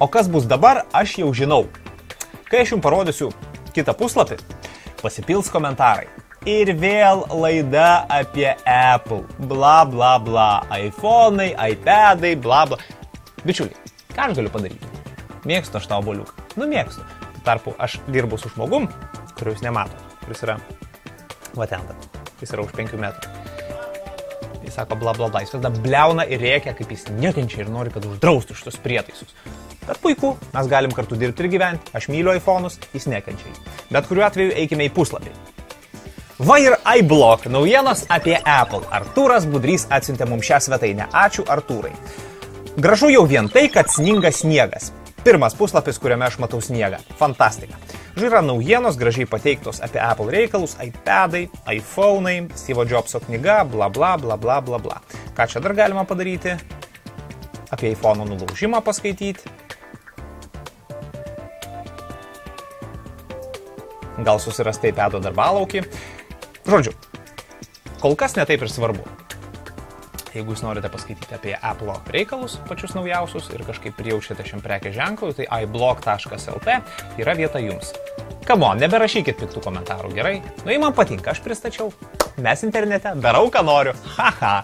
O kas bus dabar, aš jau žinau. Kai aš jums parodysiu kitą puslapį, pasipils komentarai. Ir vėl laida apie Apple. Bla, bla, bla. iPhone'ai, iPad'ai, bla, bla. Bičiuliai, ką aš galiu padaryti? Mėgstu aš tą obuoliuką. Mėgstu. Tarpu aš dirbu su žmogum, kuriuo jūs nematot. Kuris yra, va ten, jis yra už 5 metrų. Jis sako bla, bla, bla. Jis tada bliauna ir rėkia, kaip jis nekenčia ir nori, kad uždraustų šitus prietaisus. Bet puiku, mes galim kartu dirbti ir gyventi. Aš myliu iPhone'us, jis nekenčia. Bet kuriuo atveju eikime į puslapį. Va ir iBlock, naujienos apie Apple. Artūras Budrys atsiuntė mums šią svetainę. Ačiū, Artūrai. Gražu jau vien tai, kad sninga sniegas. Pirmas puslapis, kuriame aš matau sniegą. Fantastika. Yra naujienos, gražiai pateiktos apie Apple reikalus, iPad'ai, iPhone'ai, Steve Jobso knyga, bla bla bla bla bla bla. Ką čia dar galima padaryti? Apie iPhone'o nulaužimą paskaityti. Gal susirasti iPad'o darbalaukį. Žodžiu, kol kas netaip ir svarbu. Jeigu jūs norite paskaityti apie Apple reikalus, pačius naujausius ir kažkaip prijaučiate šiam prekės ženklui, tai iBlock.lt yra vieta jums. Come on, neberašykit piktų komentarų, gerai? Nu, jei man patinka, aš pristačiau. Mes internete darau, ką noriu. Haha.